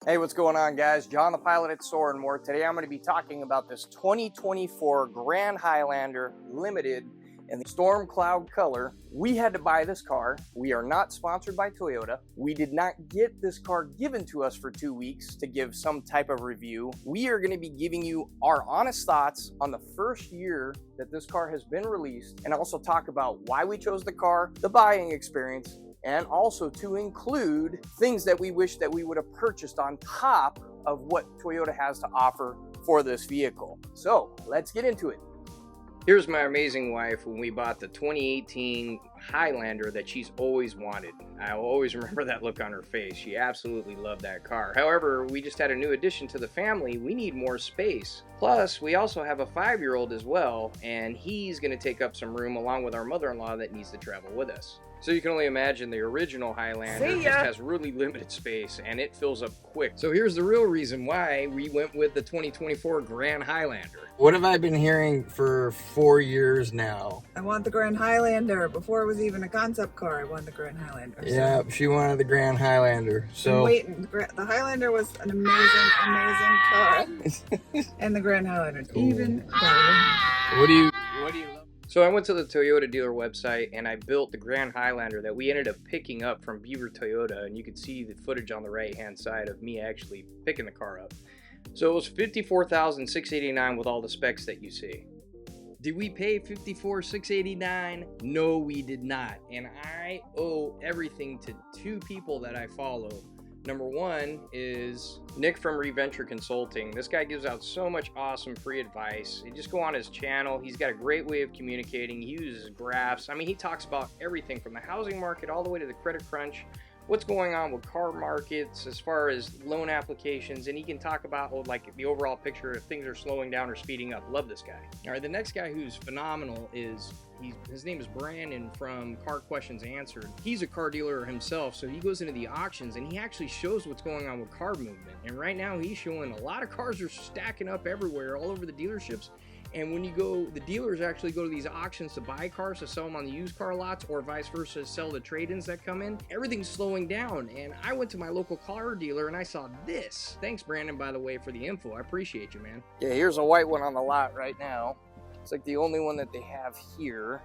Hey, what's going on, guys? John the Pilot at Soar and More. Today I'm going to be talking about this 2024 Grand Highlander Limited in the Storm Cloud color. We had to buy this car. We are not sponsored by Toyota. We did not get this car given to us for 2 weeks to give some type of review. We are going to be giving you our honest thoughts on the first year that this car has been released, and also talk about why we chose the car, the buying experience, and also to include things that we wish that we would have purchased on top of what Toyota has to offer for this vehicle. So let's get into it. Here's my amazing wife when we bought the 2018 Highlander that she's always wanted. I will always remember that look on her face. She absolutely loved that car. However, we just had a new addition to the family. We need more space. Plus, we also have a 5-year-old as well, and he's going to take up some room along with our mother-in-law that needs to travel with us. So you can only imagine the original Highlander just has really limited space and it fills up quick. So here's the real reason why we went with the 2024 Grand Highlander. What have I been hearing for 4 years now? I want the Grand Highlander. Before it was even a concept car, I wanted the Grand Highlander. Yeah, she wanted the Grand Highlander. So waiting. The Highlander was an amazing car. And the Grand Highlander is even better. What do you love? So I went to the Toyota dealer website and I built the Grand Highlander that we ended up picking up from Beaver Toyota, and you can see the footage on the right hand side of me actually picking the car up. So it was $54,689 with all the specs that you see. Did we pay $54,689? No, we did not. And I owe everything to 2 people that I follow. Number one is Nic from Reventure Consulting. This guy gives out so much awesome free advice. You just go on his channel. He's got a great way of communicating. He uses graphs. I mean, he talks about everything from the housing market all the way to the credit crunch, what's going on with car markets as far as loan applications, and he can talk about like the overall picture if things are slowing down or speeding up. Love this guy. All right, the next guy who's phenomenal is his name is Brandon from Car Questions Answered. He's a car dealer himself, so he goes into the auctions and he actually shows what's going on with car movement. And right now he's showing a lot of cars are stacking up everywhere, all over the dealerships. And when you go, the dealers actually go to these auctions to buy cars to sell them on the used car lots, or vice versa, sell the trade-ins that come in. Everything's slowing down. And I went to my local car dealer and I saw this. Thanks, Brandon, by the way, for the info. I appreciate you, man. Yeah, here's a white one on the lot right now. It's like the only one that they have here.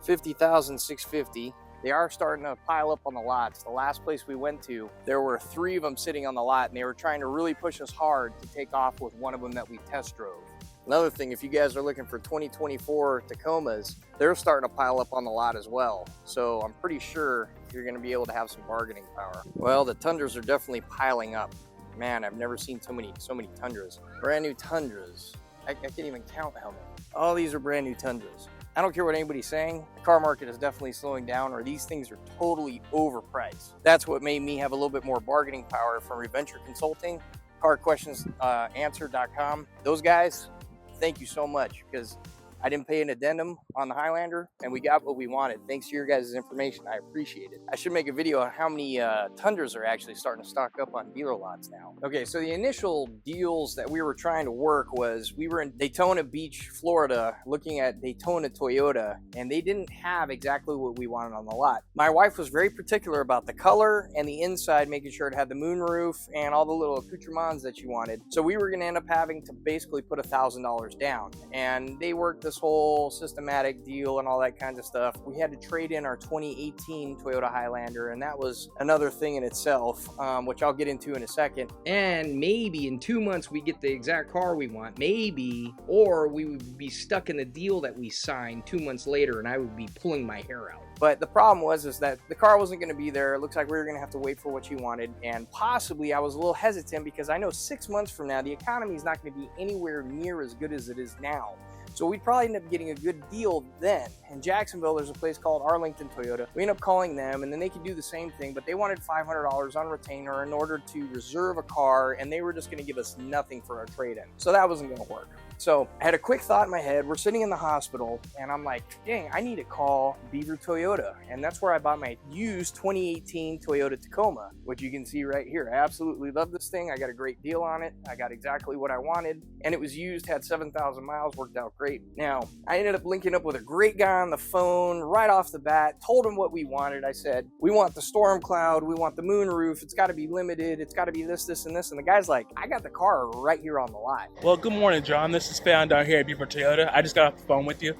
$50,650. They are starting to pile up on the lots. The last place we went to, there were 3 of them sitting on the lot, and they were trying to really push us hard to take off with one of them that we test drove. Another thing, if you guys are looking for 2024 Tacomas, they're starting to pile up on the lot as well. So I'm pretty sure you're going to be able to have some bargaining power. Well, the Tundras are definitely piling up. Man, I've never seen so many Tundras. Brand new Tundras. I can't even count how many. All these are brand new Tundras. I don't care what anybody's saying, the car market is definitely slowing down, or these things are totally overpriced. That's what made me have a little bit more bargaining power from Reventure Consulting, carquestionsanswer.com. Those guys, thank you so much, because I didn't pay an addendum on the Highlander and we got what we wanted. Thanks to your guys' information, I appreciate it. I should make a video on how many Tundras are actually starting to stock up on dealer lots now. Okay, so the initial deals that we were trying to work was, we were in Daytona Beach, Florida, looking at Daytona Toyota, and they didn't have exactly what we wanted on the lot. My wife was very particular about the color and the inside, making sure it had the moonroof and all the little accoutrements that she wanted. So we were gonna end up having to basically put $1,000 down, and they worked this whole systematic deal and all that kinds of stuff. We had to trade in our 2018 Toyota Highlander, and that was another thing in itself, which I'll get into in a second. And maybe in 2 months we get the exact car we want, maybe, or we would be stuck in the deal that we signed 2 months later and I would be pulling my hair out. But the problem was that the car wasn't going to be there. It looks like we were going to have to wait for what you wanted, and possibly I was a little hesitant because I know 6 months from now the economy is not going to be anywhere near as good as it is now. So we'd probably end up getting a good deal then. In Jacksonville, there's a place called Arlington Toyota. We end up calling them, and then they could do the same thing, but they wanted $500 on retainer in order to reserve a car, and they were just gonna give us nothing for our trade-in. So that wasn't gonna work. So I had a quick thought in my head. We're sitting in the hospital and I'm like, dang, I need to call Beaver Toyota. And that's where I bought my used 2018 Toyota Tacoma, which you can see right here. I absolutely love this thing. I got a great deal on it. I got exactly what I wanted. And it was used, had 7,000 miles, worked out great. Now, I ended up linking up with a great guy on the phone right off the bat, told him what we wanted. I said, we want the storm cloud, we want the moon roof, it's got to be limited, it's got to be this, this, and this. And the guy's like, I got the car right here on the lot. Well, good morning, John. This is Fan down here at Beaver Toyota. I just got off the phone with you.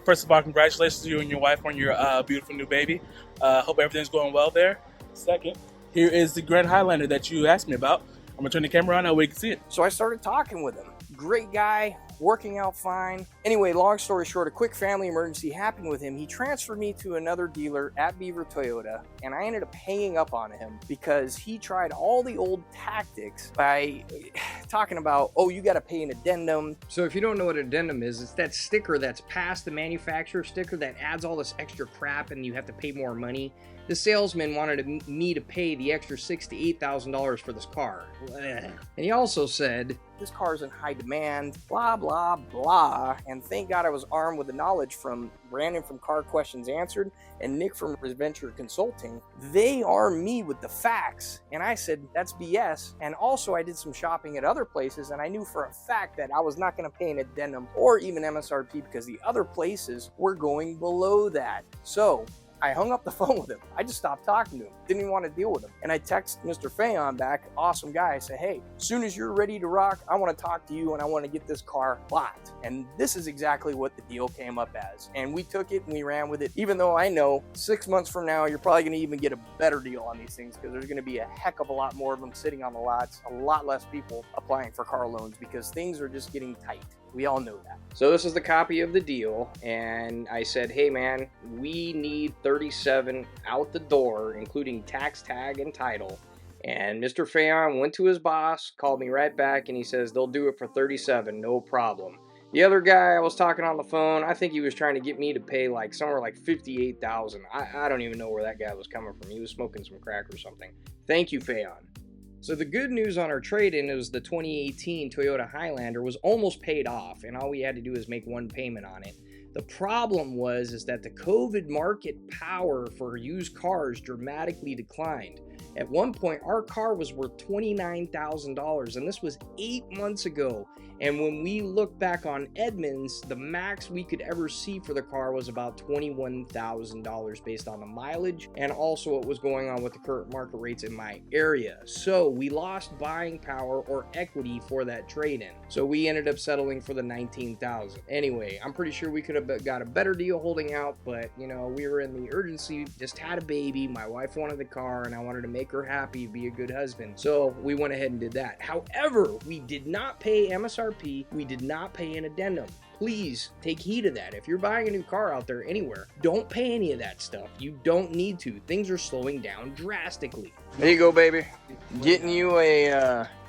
First of all, congratulations to you and your wife on your beautiful new baby. Hope everything's going well there. Second, here is the Grand Highlander that you asked me about. I'm going to turn the camera on, that way you can see it. So I started talking with him. Great guy, working out fine. Anyway, long story short, a quick family emergency happened with him. He transferred me to another dealer at Beaver Toyota, and I ended up hanging up on him because he tried all the old tactics by talking about, oh, you got to pay an addendum. So if you don't know what addendum is, it's that sticker that's past the manufacturer sticker that adds all this extra crap and you have to pay more money. The salesman wanted me to pay the extra $6,000 to $8,000 for this car. And he also said, this car's in high demand, blah, blah, blah. And thank God I was armed with the knowledge from Brandon from Car Questions Answered and Nic from Reventure Consulting. They armed me with the facts. And I said, that's BS. And also I did some shopping at other places and I knew for a fact that I was not going to pay an addendum or even MSRP because the other places were going below that. So I hung up the phone with him. I just stopped talking to him. Didn't even want to deal with him. And I texted Mr. Fayon back, awesome guy. I said, hey, as soon as you're ready to rock, I want to talk to you and I want to get this car bought. And this is exactly what the deal came up as. And we took it and we ran with it. Even though I know 6 months from now, you're probably going to even get a better deal on these things because there's going to be a heck of a lot more of them sitting on the lots, a lot less people applying for car loans because things are just getting tight. We all know that. So this is the copy of the deal, and I said, hey man, we need 37 out the door, including tax tag and title. And Mr. Fayon went to his boss, called me right back, and he says they'll do it for 37, no problem. The other guy I was talking on the phone, I think he was trying to get me to pay like somewhere like $58,000. I don't even know where that guy was coming from. He was smoking some crack or something. Thank you, Fayon. So the good news on our trade-in is the 2018 Toyota Highlander was almost paid off, and all we had to do is make one payment on it. The problem is that the COVID market power for used cars dramatically declined. At one point, our car was worth $29,000, and this was 8 months ago. And when we look back on Edmunds, the max we could ever see for the car was about $21,000 based on the mileage and also what was going on with the current market rates in my area. So we lost buying power or equity for that trade-in. So we ended up settling for the $19,000. Anyway, I'm pretty sure we could have got a better deal holding out, but you know, we were in the urgency, just had a baby, my wife wanted the car, and I wanted to make her happy, be a good husband. So we went ahead and did that. However, we did not pay MSRP, we did not pay an addendum. Please take heed of that. If you're buying a new car out there anywhere, don't pay any of that stuff. You don't need to. Things are slowing down drastically. There you go, baby. Getting you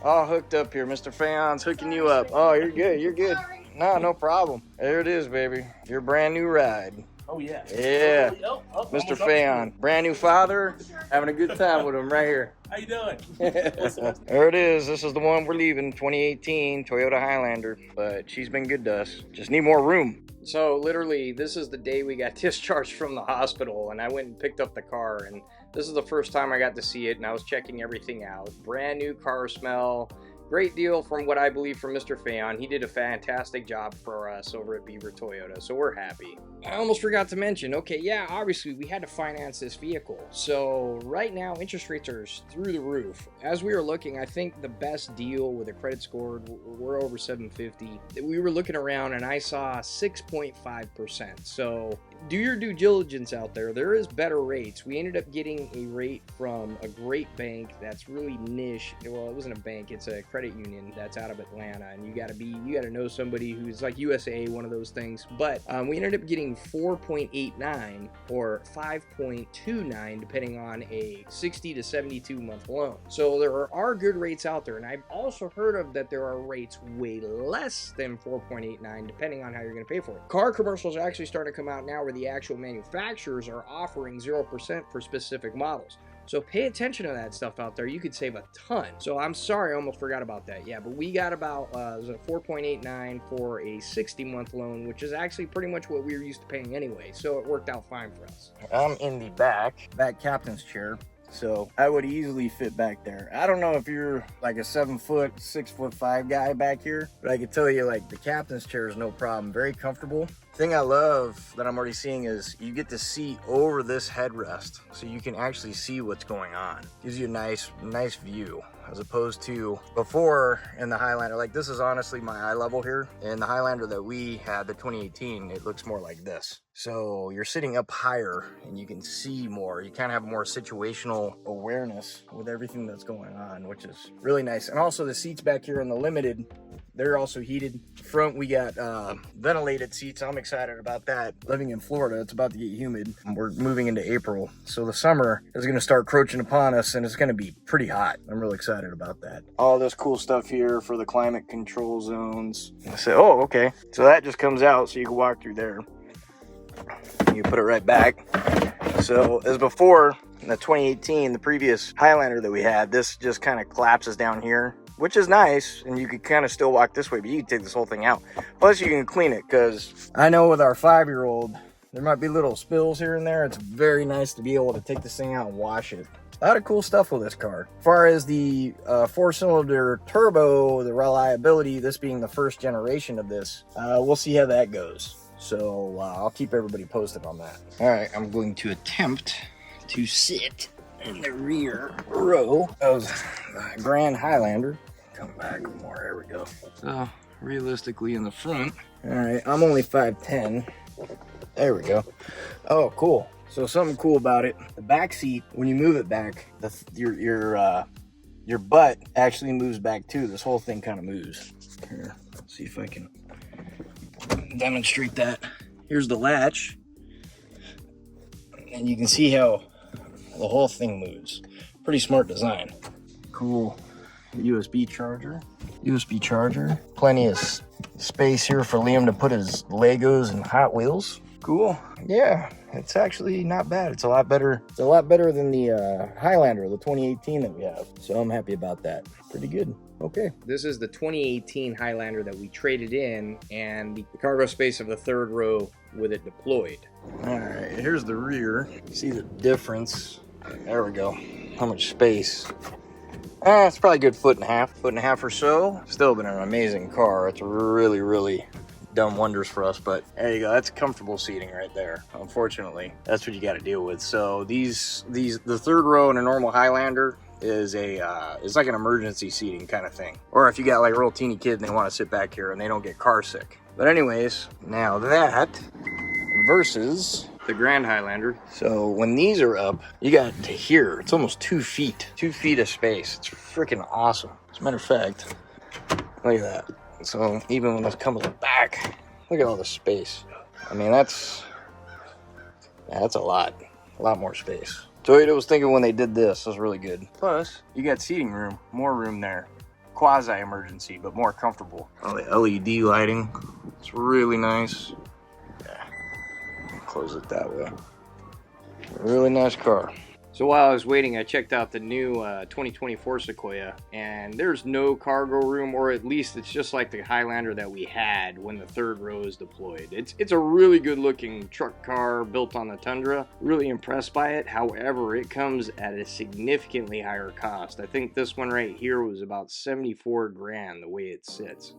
all hooked up here. Mr. Fayon's hooking you up. Oh, you're good. You're good. No problem. There it is, baby. Your brand new ride. Oh, yeah. Yeah. Oh, Mr. Fayon, brand new father, having a good time with him right here. How you doing? There it is. This is the one we're leaving, 2018 Toyota Highlander, but she's been good to us. Just need more room. So literally, this is the day we got discharged from the hospital, and I went and picked up the car, and this is the first time I got to see it, and I was checking everything out. Brand new car smell. Great deal from what I believe from Mr. Fayon. He did a fantastic job for us over at Beaver Toyota, so we're happy. I almost forgot to mention, okay, yeah, obviously we had to finance this vehicle. So right now, interest rates are through the roof. As we were looking, I think the best deal with a credit score, we're over 750. We were looking around and I saw 6.5%. So do your due diligence out there. There is better rates. We ended up getting a rate from a great bank that's really niche. Well, it wasn't a bank, it's a credit union that's out of Atlanta, and you gotta know somebody who's like USA, one of those things. But we ended up getting 4.89 or 5.29 depending on a 60 to 72 month loan. So there are good rates out there, and I've also heard of that there are rates way less than 4.89 depending on how you're going to pay for it. Car commercials are actually starting to come out now where the actual manufacturers are offering 0% for specific models. So pay attention to that stuff out there. You could save a ton. So I'm sorry, I almost forgot about that. Yeah, but we got about it was a 4.89 for a 60-month loan, which is actually pretty much what we were used to paying anyway. So it worked out fine for us. I'm in the back captain's chair, so I would easily fit back there. I don't know if you're like a 7 foot, 6'5" guy back here, but I can tell you, like, the captain's chair is no problem. Very comfortable. Thing I love that I'm already seeing is you get to see over this headrest, so you can actually see what's going on. Gives you a nice view, as opposed to before in the Highlander. Like, this is honestly my eye level here. In the Highlander that we had, the 2018, it looks more like this. So you're sitting up higher and you can see more. You kind of have more situational awareness with everything that's going on, which is really nice. And also the seats back here in the Limited, they're also heated. Front, we got ventilated seats. I'm excited about that. Living in Florida, it's about to get humid. We're moving into April, so the summer is going to start encroaching upon us, and it's going to be pretty hot. I'm really excited about that. All this cool stuff here for the climate control zones. So, oh, okay. So that just comes out, so you can walk through there. You put it right back. So as before, in the 2018, the previous Highlander that we had, this just kind of collapses down here, which is nice, and you could kind of still walk this way, but you can take this whole thing out. Plus you can clean it, because I know with our 5-year-old, there might be little spills here and there. It's very nice to be able to take this thing out and wash it. A lot of cool stuff with this car. As far as the 4-cylinder turbo, the reliability, this being the first generation of this, we'll see how that goes. So I'll keep everybody posted on that. All right, I'm going to attempt to sit in the rear row of the Grand Highlander. Come back more, there we go. So realistically in the front, all right, I'm only 5'10". There we go. Oh, cool. So something cool about it, the back seat, when you move it back, your butt actually moves back too. This whole thing kind of moves. Here, let's see if I can demonstrate that. Here's the latch, and you can see how the whole thing moves. Pretty smart design. Cool USB charger. Plenty of space here for Liam to put his Legos and Hot Wheels. Cool. Yeah, it's actually not bad. It's a lot better. It's a lot better than the Highlander, the 2018 that we have. So I'm happy about that. Pretty good. Okay. This is the 2018 Highlander that we traded in, and the cargo space of the third row with it deployed. All right, here's the rear. See the difference? There we go. How much space? It's probably a good foot and a half or so. Still been an amazing car. It's really done wonders for us, but there you go. That's comfortable seating right there. Unfortunately, that's what you got to deal with. So the third row in a normal Highlander is it's like an emergency seating kind of thing. Or if you got like a real teeny kid and they want to sit back here and they don't get car sick. But anyways, now that versus the Grand Highlander. So when these are up, you got to here. It's almost 2 feet. 2 feet of space. It's freaking awesome. As a matter of fact, look at that. So even when this comes back, look at all the space. I mean, that's a lot more space. Toyota was thinking when they did this was really good. Plus, you got seating room, more room there. Quasi-emergency, but more comfortable. Oh, the LED lighting, it's really nice. Yeah, close it that way. Really nice car. So while I was waiting, I checked out the new 2024 Sequoia, and there's no cargo room, or at least it's just like the Highlander that we had when the third row is deployed. It's a really good looking truck car built on the Tundra. Really impressed by it. However, it comes at a significantly higher cost. I think this one right here was about 74 grand the way it sits.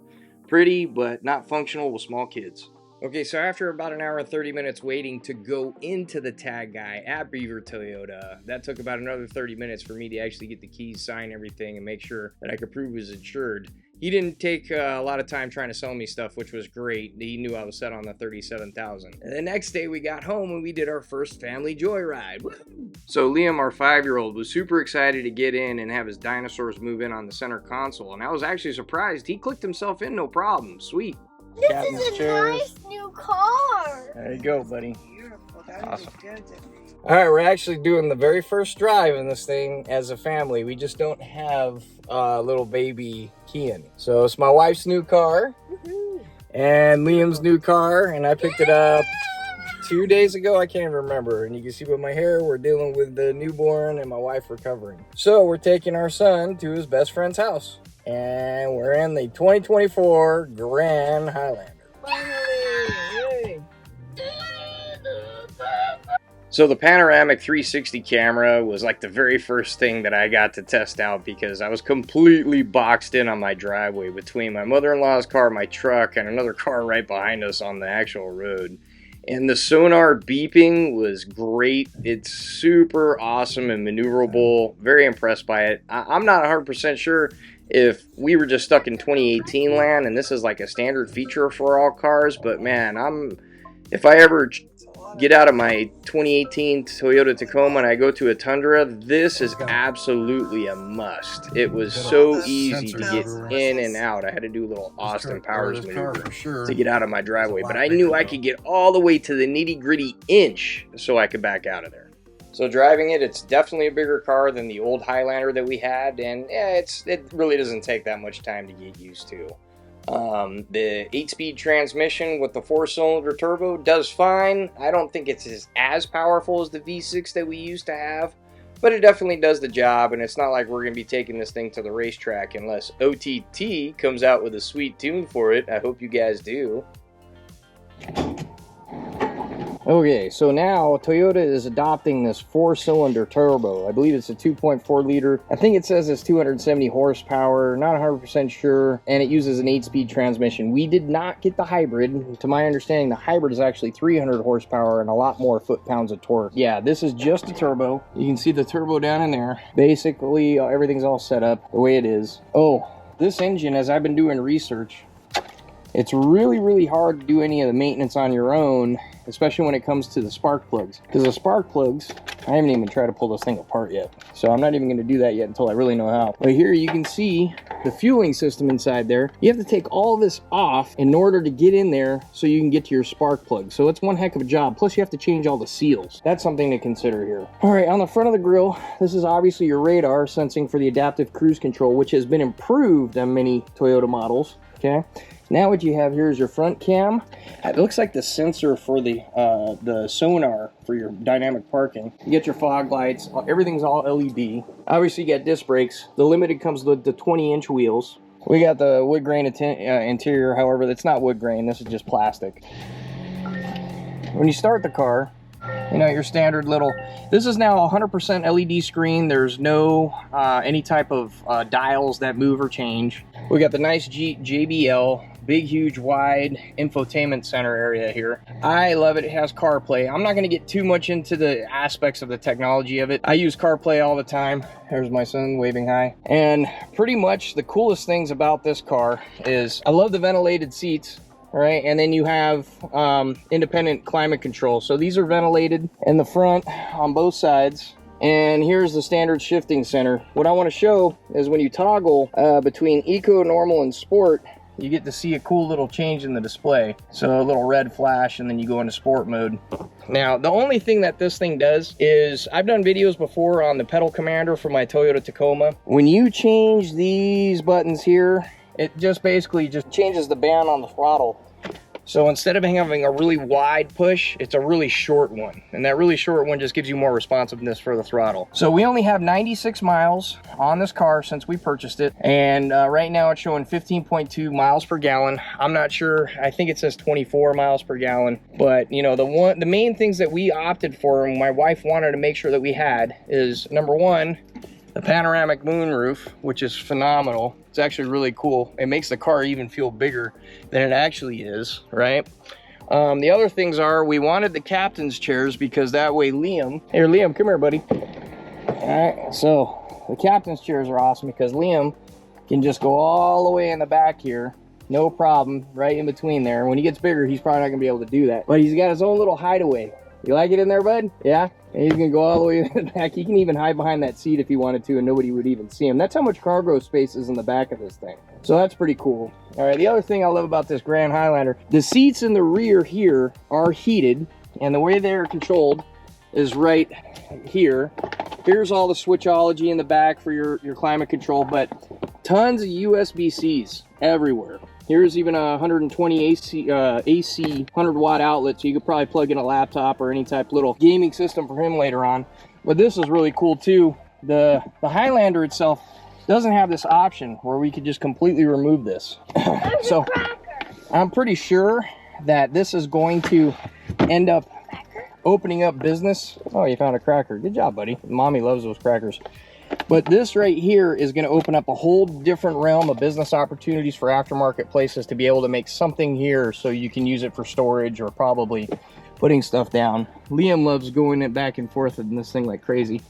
Pretty, but not functional with small kids. Okay, so after about an hour and 30 minutes waiting to go into the tag guy at Beaver Toyota, that took about another 30 minutes for me to actually get the keys, sign everything, and make sure that I could prove he was insured. He didn't take a lot of time trying to sell me stuff, which was great. He knew I was set on the $37,000. And the next day we got home and we did our first family joyride. Woo! So Liam, our 5-year-old, was super excited to get in and have his dinosaurs move in on the center console. And I was actually surprised. He clicked himself in, no problem. Sweet. This is a nice new car. There you go, buddy. Beautiful. That Awesome. was good. All right, we're actually doing the very first drive in this thing as a family. We just don't have little baby Kian. So it's my wife's new car and Liam's new car, and I picked it up 2 days ago, I can't even remember. And you can see with my hair, we're dealing with the newborn and my wife recovering. So we're taking our son to his best friend's house. And we're in the 2024 Grand Highlander. Finally! Yay! So the panoramic 360 camera was like the very first thing that I got to test out because I was completely boxed in on my driveway between my mother-in-law's car, my truck, and another car right behind us on the actual road. And the sonar beeping was great. It's super awesome and maneuverable. Very impressed by it. I'm not 100% sure if we were just stuck in 2018 land and this is like a standard feature for all cars, but man, if I ever get out of my 2018 Toyota Tacoma and I go to a Tundra, this is absolutely a must. It was so easy to get in and out. I had to do a little Austin Powers maneuver to get out of my driveway, but I knew I could get all the way to the nitty-gritty inch so I could back out of there. So driving it, it's definitely a bigger car than the old Highlander that we had, and yeah, it really doesn't take that much time to get used to. The 8-speed transmission with the 4-cylinder turbo does fine. I don't think it's as powerful as the V6 that we used to have, but it definitely does the job, and it's not like we're going to be taking this thing to the racetrack unless OTT comes out with a sweet tune for it. I hope you guys do. Okay, so now Toyota is adopting this 4-cylinder turbo. I believe it's a 2.4 liter. I think it says it's 270 horsepower, not 100% sure, and it uses an 8-speed transmission. We did not get the hybrid. To my understanding, the hybrid is actually 300 horsepower and a lot more foot-pounds of torque. Yeah, this is just a turbo. You can see the turbo down in there. Basically, everything's all set up the way it is. Oh, this engine, as I've been doing research, it's really, really hard to do any of the maintenance on your own, especially when it comes to the spark plugs. Because the spark plugs, I haven't even tried to pull this thing apart yet. So I'm not even going to do that yet until I really know how. But here you can see the fueling system inside there. You have to take all this off in order to get in there so you can get to your spark plug. So it's one heck of a job. Plus you have to change all the seals. That's something to consider here. All right, on the front of the grille, this is obviously your radar sensing for the adaptive cruise control, which has been improved on many Toyota models. Okay. Now what you have here is your front cam. It looks like the sensor for the sonar for your dynamic parking. You get your fog lights. Everything's all LED. Obviously you got disc brakes. The Limited comes with the 20-inch wheels. We got the wood grain interior. However, that's not wood grain. This is just plastic. When you start the car, you know, your standard little, this is now a 100% LED screen. There's no any type of dials that move or change. We got the nice JBL, big, huge, wide infotainment center area here. I love it. It has CarPlay. I'm not going to get too much into the aspects of the technology of it. I use CarPlay all the time. There's my son waving hi. And pretty much the coolest things about this car is I love the ventilated seats. All right, and then you have independent climate control. So these are ventilated in the front on both sides. And here's the standard shifting center. What I want to show is when you toggle between Eco, Normal, and Sport, you get to see a cool little change in the display. So a little red flash, and then you go into Sport mode. Now, the only thing that this thing does is, I've done videos before on the pedal commander for my Toyota Tacoma. When you change these buttons here, it just basically just changes the band on the throttle. So instead of having a really wide push, it's a really short one. And that really short one just gives you more responsiveness for the throttle. So we only have 96 miles on this car since we purchased it. And right now it's showing 15.2 miles per gallon. I'm not sure, I think it says 24 miles per gallon. But you know, the main things that we opted for and my wife wanted to make sure that we had is, number one, the panoramic moonroof, which is phenomenal. It's actually really cool. It makes the car even feel bigger than it actually is, right? The other things are, we wanted the captain's chairs because that way Liam, here Liam, come here buddy. All right, so the captain's chairs are awesome because Liam can just go all the way in the back here, no problem, right in between there. When he gets bigger, he's probably not gonna be able to do that. But he's got his own little hideaway. You like it in there, bud? Yeah? And he's gonna go all the way in the back. He can even hide behind that seat if he wanted to and nobody would even see him. That's how much cargo space is in the back of this thing. So that's pretty cool. All right, the other thing I love about this Grand Highlander, the seats in the rear here are heated, and the way they're controlled is right here. Here's all the switchology in the back for your climate control, but tons of USB-Cs everywhere. Here's even a 120 AC 100-watt outlet, so you could probably plug in a laptop or any type of little gaming system for him later on. But this is really cool too. The Highlander itself doesn't have this option where we could just completely remove this. So I'm pretty sure that this is going to end up opening up business. Oh, you found a cracker. Good job, buddy. Mommy loves those crackers. But this right here is going to open up a whole different realm of business opportunities for aftermarket places to be able to make something here so you can use it for storage or probably putting stuff down. Liam loves going it back and forth in this thing like crazy.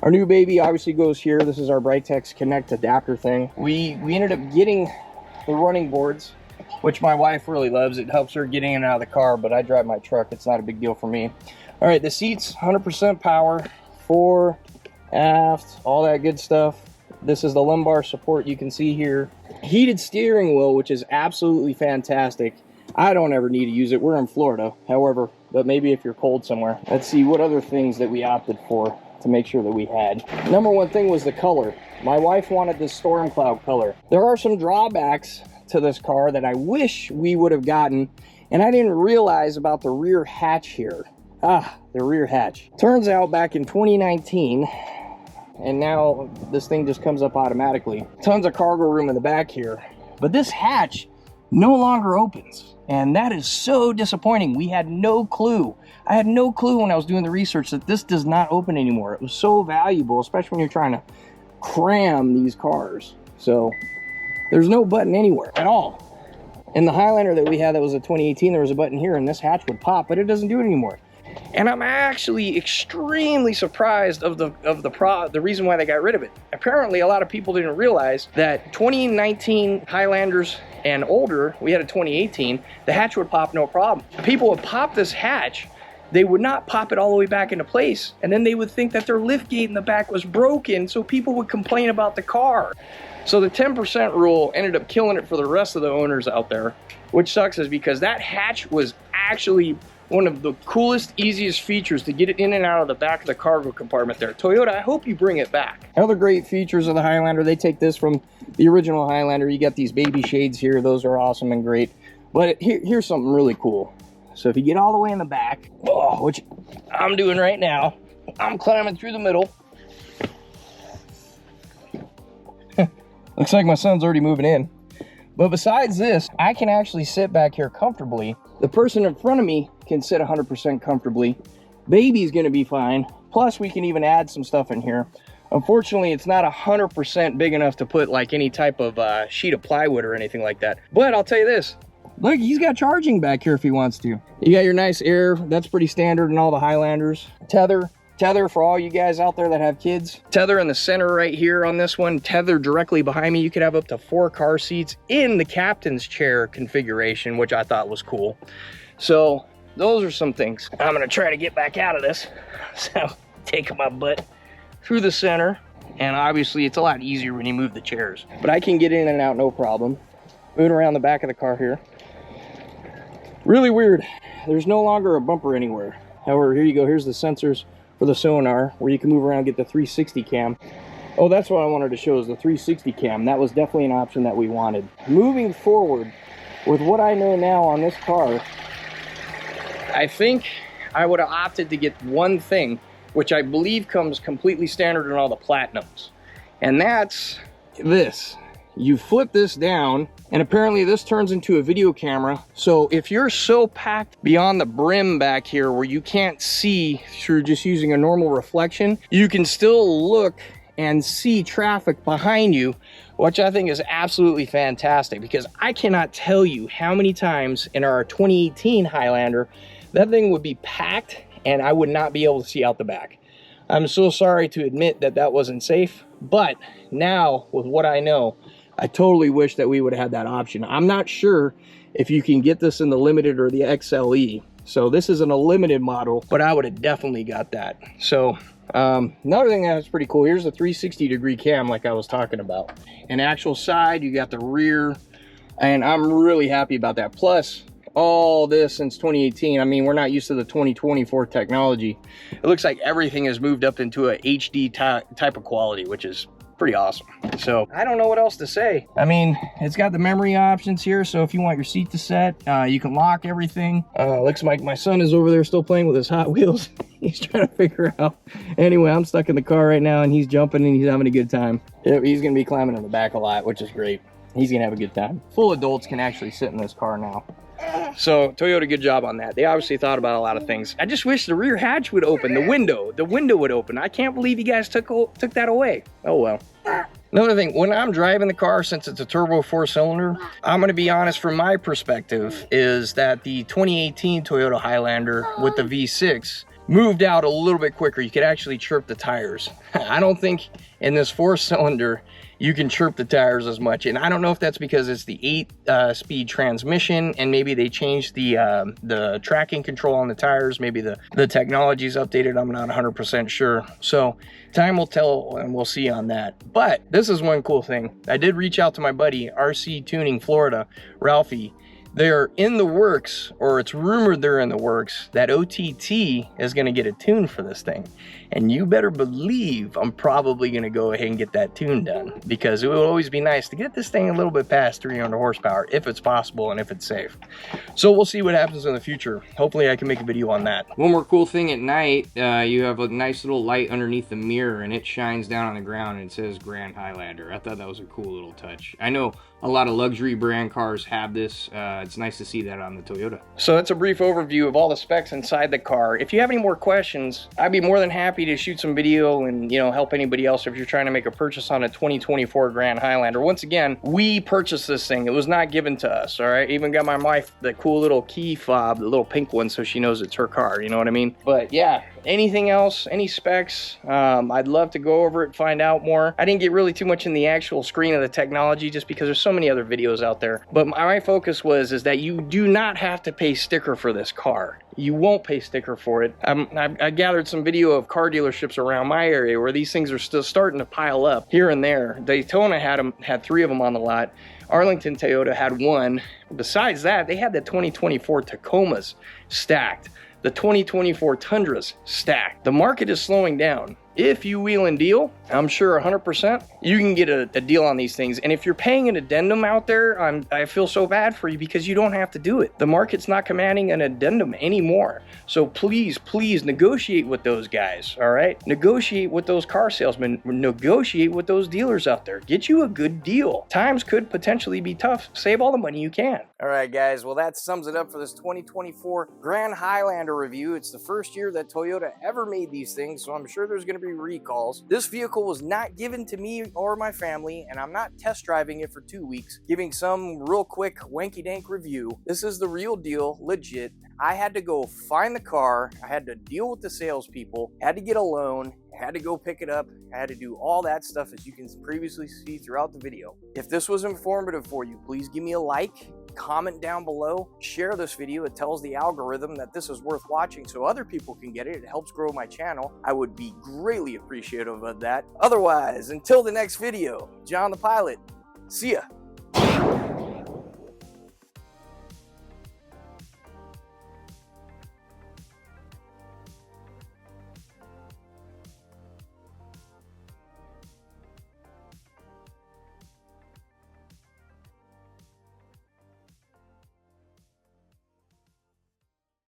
Our new baby obviously goes here. This is our Brightex Connect adapter thing. We ended up getting the running boards, which my wife really loves. It helps her get in and out of the car, but I drive my truck. It's not a big deal for me. All right, the seats, 100% power, fore, aft, all that good stuff. This is the lumbar support you can see here. Heated steering wheel, which is absolutely fantastic. I don't ever need to use it. We're in Florida, however, but maybe if you're cold somewhere. Let's see what other things that we opted for to make sure that we had. Number one thing was the color. My wife wanted this storm cloud color. There are some drawbacks to this car that I wish we would have gotten, and I didn't realize about the rear hatch here. The rear hatch. Turns out back in 2019, and now this thing just comes up automatically. Tons of cargo room in the back here, but this hatch no longer opens, and that is so disappointing. We had no clue. I had no clue when I was doing the research that this does not open anymore. It was so valuable, especially when you're trying to cram these cars. So there's no button anywhere at all. In the Highlander that we had that was a 2018, there was a button here and this hatch would pop, but it doesn't do it anymore. And I'm actually extremely surprised of the reason why they got rid of it. Apparently, a lot of people didn't realize that 2019 Highlanders and older, we had a 2018, the hatch would pop no problem. People would pop this hatch, they would not pop it all the way back into place, and then they would think that their lift gate in the back was broken, so people would complain about the car. So the 10% rule ended up killing it for the rest of the owners out there, which sucks is because that hatch was actually one of the coolest, easiest features to get it in and out of the back of the cargo compartment there. Toyota, I hope you bring it back. Other great features of the Highlander, they take this from the original Highlander. You got these baby shades here. Those are awesome and great. But here's something really cool. So if you get all the way in the back, which I'm doing right now, I'm climbing through the middle. Looks like my son's already moving in. But besides this, I can actually sit back here comfortably. The person in front of me can sit 100% comfortably. Baby's gonna be fine. Plus we can even add some stuff in here. Unfortunately, it's not 100% big enough to put like any type of sheet of plywood or anything like that. But I'll tell you this, look, he's got charging back here if he wants to. You got your nice air, that's pretty standard in all the Highlanders. Tether for all you guys out there that have kids. Tether in the center right here on this one. Tether directly behind me. You could have up to 4 car seats in the captain's chair configuration, which I thought was cool. So those are some things. I'm gonna try to get back out of this. So taking my butt through the center. And obviously it's a lot easier when you move the chairs. But I can get in and out no problem. Moving around the back of the car here. Really weird. There's no longer a bumper anywhere. However, here you go. Here's the sensors for the sonar where you can move around and get the 360 cam. Oh, that's what I wanted to show is the 360 cam. That was definitely an option that we wanted. Moving forward, with what I know now on this car, I think I would have opted to get one thing, which I believe comes completely standard in all the Platinums. And that's this. You flip this down, and apparently this turns into a video camera. So if you're so packed beyond the brim back here where you can't see through just using a normal reflection, you can still look and see traffic behind you, which I think is absolutely fantastic because I cannot tell you how many times in our 2018 Highlander, that thing would be packed and I would not be able to see out the back. I'm so sorry to admit that that wasn't safe, but now with what I know, I totally wish that we would have had that option. I'm not sure if you can get this in the Limited or the XLE. So this isn't a limited model, but I would have definitely got that. So another thing that's pretty cool, here's the 360-degree cam like I was talking about. An actual side, you got the rear, and I'm really happy about that. Plus, all this since 2018, I mean, we're not used to the 2024 technology. It looks like everything has moved up into a HD type of quality, which is pretty awesome. So I don't know what else to say. I mean, it's got the memory options here, so if you want your seat to set, you can lock everything. Looks like my son is over there still playing with his Hot Wheels. He's trying to figure out. Anyway, I'm stuck in the car right now, and he's jumping and he's having a good time. Yep, he's gonna be climbing in the back a lot, which is great. He's gonna have a good time. Full adults can actually sit in this car now. So Toyota, good job on that. They obviously thought about a lot of things. I just wish the rear hatch would open, the window would open. I can't believe you guys took that away. Oh well. Another thing, when I'm driving the car, since it's a turbo 4-cylinder, I'm gonna be honest, from my perspective, is that the 2018 Toyota Highlander with the V6 moved out a little bit quicker. You could actually chirp the tires. I don't think in this 4-cylinder you can chirp the tires as much, and I don't know if that's because it's the 8-speed transmission, and maybe they changed the tracking control on the tires. Maybe the technology's updated. I'm not 100% sure. So time will tell, and we'll see on that. But this is one cool thing. I did reach out to my buddy, RC Tuning Florida, Ralphie. They're in the works, or it's rumored they're in the works, that OTT is going to get a tune for this thing. And you better believe I'm probably going to go ahead and get that tune done, because it would always be nice to get this thing a little bit past 300 horsepower if it's possible and if it's safe. So we'll see what happens in the future. Hopefully I can make a video on that. One more cool thing at night, you have a nice little light underneath the mirror, and it shines down on the ground and it says Grand Highlander. I thought that was a cool little touch. I know a lot of luxury brand cars have this. It's nice to see that on the Toyota. So that's a brief overview of all the specs inside the car. If you have any more questions, I'd be more than happy to shoot some video and, you know, help anybody else if you're trying to make a purchase on a 2024 Grand Highlander. Once again, we purchased this thing. It was not given to us, all right? Even got my wife the cool little key fob, the little pink one, so she knows it's her car, you know what I mean? But yeah, anything else, any specs, I'd love to go over it, find out more. I didn't get really too much in the actual screen of the technology just because there's so many other videos out there. But my focus is that you do not have to pay sticker for this car. You won't pay sticker for it. I gathered some video of car dealerships around my area where these things are still starting to pile up here and there. Daytona had 3 of them on the lot. Arlington Toyota had 1. Besides that, they had the 2024 Tacomas stacked. The 2024 Tundras stacked. The market is slowing down. If you wheel and deal, I'm sure 100% you can get a deal on these things. And if you're paying an addendum out there, I feel so bad for you because you don't have to do it. The market's not commanding an addendum anymore. So please, please negotiate with those guys, all right? Negotiate with those car salesmen. Negotiate with those dealers out there. Get you a good deal. Times could potentially be tough. Save all the money you can. All right, guys. Well, that sums it up for this 2024 Grand Highlander review. It's the first year that Toyota ever made these things, so I'm sure there's going to be recalls. This vehicle was not given to me or my family, and I'm not test driving it for 2 weeks, giving some real quick wanky-dank review. This is the real deal, legit. I had to go find the car, I had to deal with the salespeople, had to get a loan, had to go pick it up, I had to do all that stuff, as you can previously see throughout the video. If this was informative for you, please give me a like, comment down below, share this video. It tells the algorithm that this is worth watching so other people can get it. It helps grow my channel. I would be greatly appreciative of that. Otherwise, until the next video, John the Pilot, see ya.